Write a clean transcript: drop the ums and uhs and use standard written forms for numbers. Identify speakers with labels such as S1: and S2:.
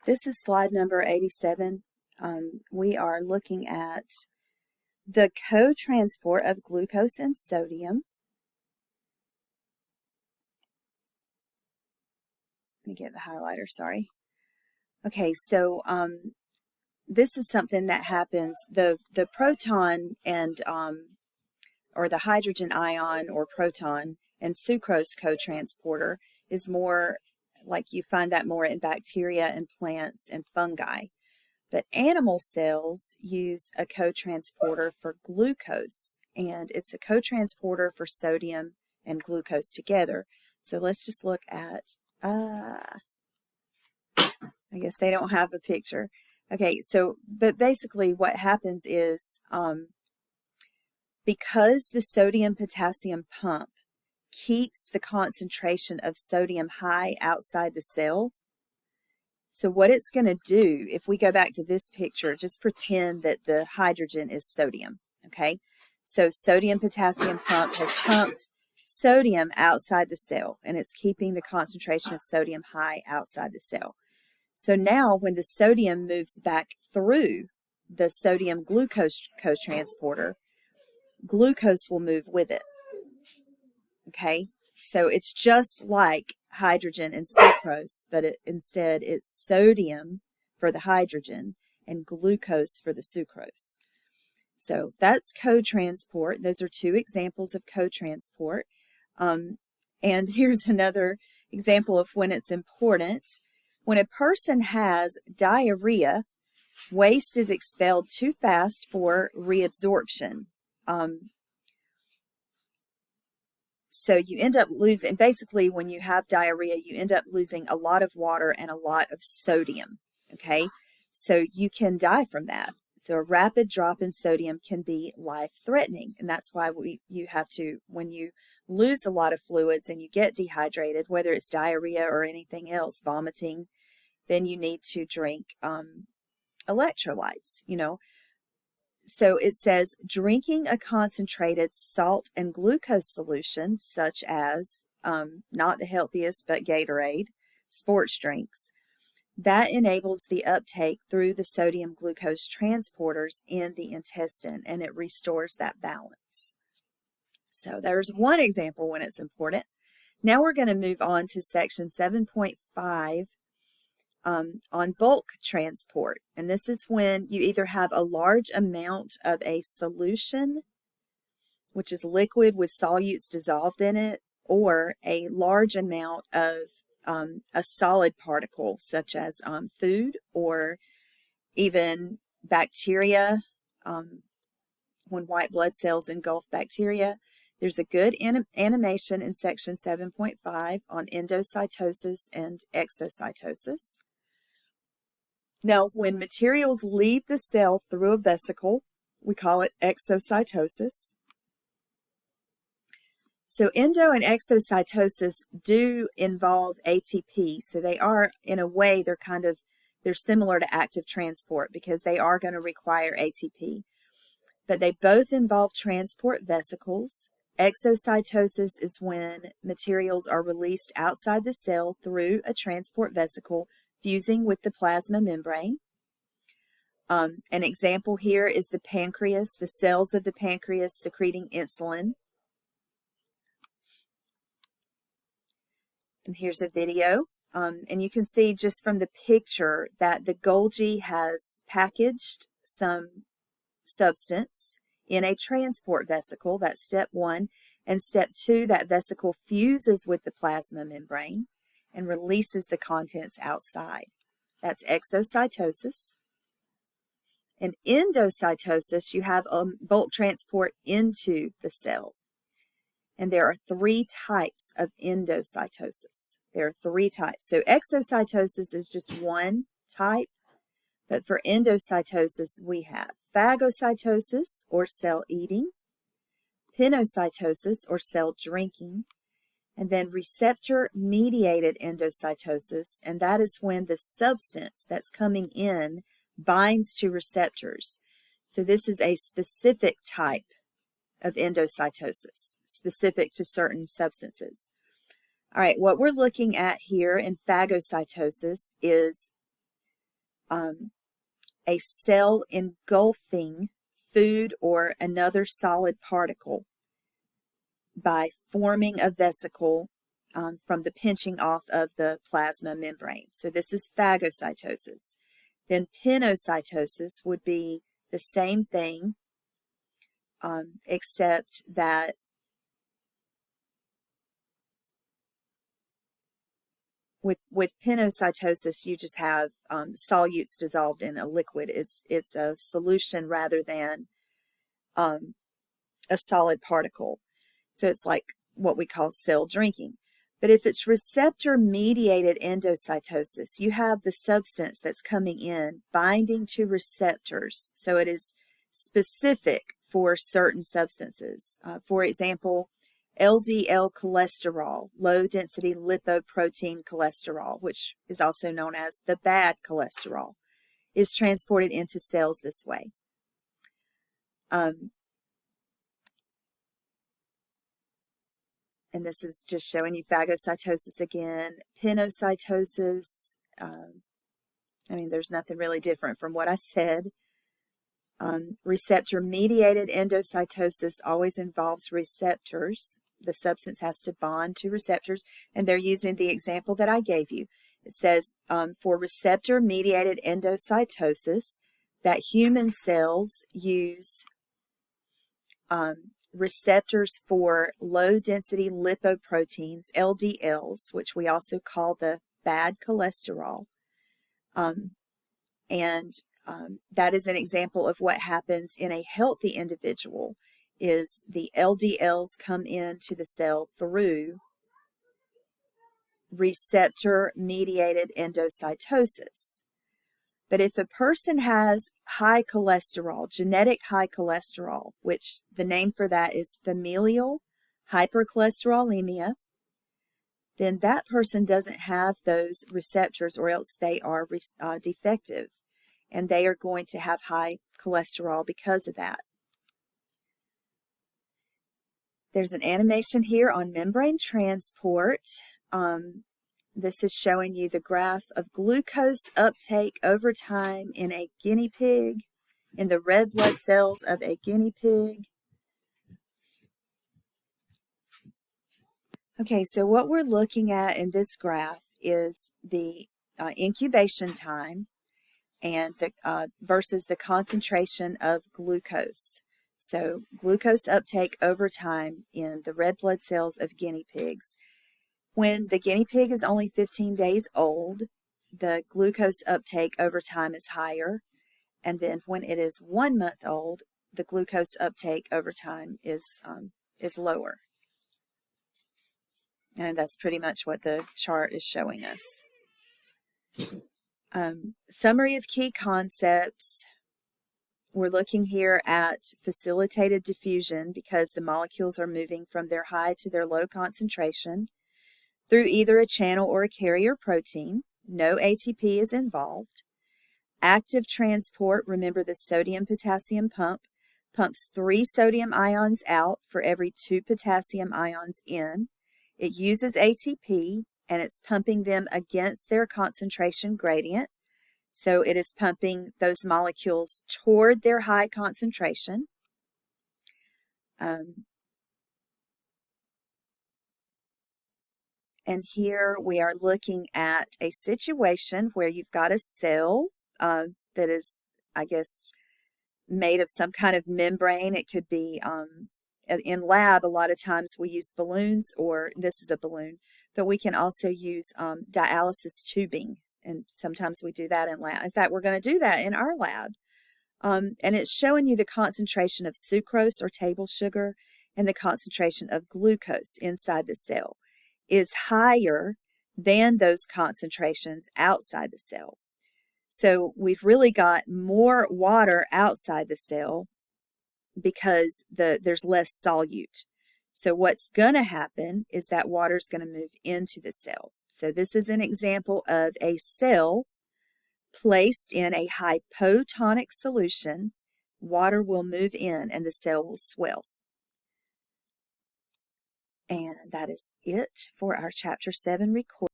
S1: This is slide number 87. We are looking at the co-transport of glucose and sodium. Let me get the highlighter, sorry. Okay, so this is something that happens, the proton and, or the hydrogen ion or proton and sucrose co-transporter is more like you find that more in bacteria and plants and fungi. But animal cells use a co-transporter for glucose, and it's a co-transporter for sodium and glucose together. So let's just look at, I guess they don't have a picture. Okay, so, but basically what happens is, because the sodium-potassium pump keeps the concentration of sodium high outside the cell, so what it's going to do, if we go back to this picture, just pretend that the hydrogen is sodium, okay? So sodium-potassium pump has pumped sodium outside the cell, and it's keeping the concentration of sodium high outside the cell. So now when the sodium moves back through the sodium-glucose co-transporter, glucose will move with it, okay? So it's just like hydrogen and sucrose, but instead it's sodium for the hydrogen and glucose for the sucrose. So that's co-transport. Those are two examples of co-transport. And here's another example of when it's important. When a person has diarrhea, waste is expelled too fast for reabsorption. So you end up losing, basically when you have diarrhea, you end up losing a lot of water and a lot of sodium, okay? So you can die from that. So a rapid drop in sodium can be life-threatening, and that's why you have to, when you lose a lot of fluids and you get dehydrated, whether it's diarrhea or anything else, vomiting, then you need to drink electrolytes, you know. So it says drinking a concentrated salt and glucose solution, such as, not the healthiest, but Gatorade, sports drinks, that enables the uptake through the sodium glucose transporters in the intestine, and it restores that balance. So there's one example when it's important. Now we're going to move on to section 7.5. On bulk transport, and this is when you either have a large amount of a solution, which is liquid with solutes dissolved in it, or a large amount of a solid particle, such as food or even bacteria. When white blood cells engulf bacteria, there's a good animation in section 7.5 on endocytosis and exocytosis. Now, when materials leave the cell through a vesicle, we call it exocytosis. So endo and exocytosis do involve ATP. So they are, in a way, they're similar to active transport because they are going to require ATP. But they both involve transport vesicles. Exocytosis is when materials are released outside the cell through a transport vesicle, fusing with the plasma membrane. An example here is the pancreas, the cells of the pancreas secreting insulin. And here's a video. And you can see just from the picture that the Golgi has packaged some substance in a transport vesicle. That's step one. And step two, that vesicle fuses with the plasma membrane and releases the contents outside. That's exocytosis. In endocytosis, you have bulk transport into the cell. And there are three types of endocytosis. There are three types. So exocytosis is just one type, but for endocytosis, we have phagocytosis, or cell eating, pinocytosis, or cell drinking, and then receptor-mediated endocytosis, and that is when the substance that's coming in binds to receptors. So this is a specific type of endocytosis, specific to certain substances. All right, what we're looking at here in phagocytosis is a cell engulfing food or another solid particle by forming a vesicle from the pinching off of the plasma membrane. So this is phagocytosis. Then pinocytosis would be the same thing, except that with pinocytosis, you just have solutes dissolved in a liquid. It's a solution rather than a solid particle. So it's like what we call cell drinking. But if it's receptor-mediated endocytosis, you have the substance that's coming in binding to receptors. So it is specific for certain substances. For example, LDL cholesterol, low-density lipoprotein cholesterol, which is also known as the bad cholesterol, is transported into cells this way. And this is just showing you phagocytosis again. Pinocytosis, I mean, there's nothing really different from what I said. Receptor-mediated endocytosis always involves receptors. The substance has to bond to receptors, and they're using the example that I gave you. It says for receptor-mediated endocytosis that human cells use receptors for low-density lipoproteins, LDLs, which we also call the bad cholesterol. That is an example of what happens in a healthy individual, is the LDLs come into the cell through receptor-mediated endocytosis. But if a person has high cholesterol, genetic high cholesterol, which the name for that is familial hypercholesterolemia, then that person doesn't have those receptors, or else they are defective, and they are going to have high cholesterol because of that. There's an animation here on membrane transport. This is showing you the graph of glucose uptake over time in a guinea pig, in the red blood cells of a guinea pig. Okay, so what we're looking at in this graph is the incubation time and the versus the concentration of glucose. So glucose uptake over time in the red blood cells of guinea pigs. When the guinea pig is only 15 days old, the glucose uptake over time is higher. And then when it is 1 month old, the glucose uptake over time is lower. And that's pretty much what the chart is showing us. Summary of key concepts. We're looking here at facilitated diffusion because the molecules are moving from their high to their low concentration through either a channel or a carrier protein. No ATP is involved. Active transport, remember the sodium-potassium pump, pumps 3 sodium ions out for every 2 potassium ions in. It uses ATP, and it's pumping them against their concentration gradient. So it is pumping those molecules toward their high concentration. And here we are looking at a situation where you've got a cell that is, I guess, made of some kind of membrane. It could be, in lab, a lot of times we use balloons, or this is a balloon, but we can also use dialysis tubing, and sometimes we do that in lab. In fact, we're going to do that in our lab. And it's showing you the concentration of sucrose or table sugar and the concentration of glucose inside the cell is higher than those concentrations outside the cell. So we've really got more water outside the cell because there's less solute. So what's going to happen is that water is going to move into the cell. So this is an example of a cell placed in a hypotonic solution. Water will move in and the cell will swell. And that is it for our Chapter 7 recording.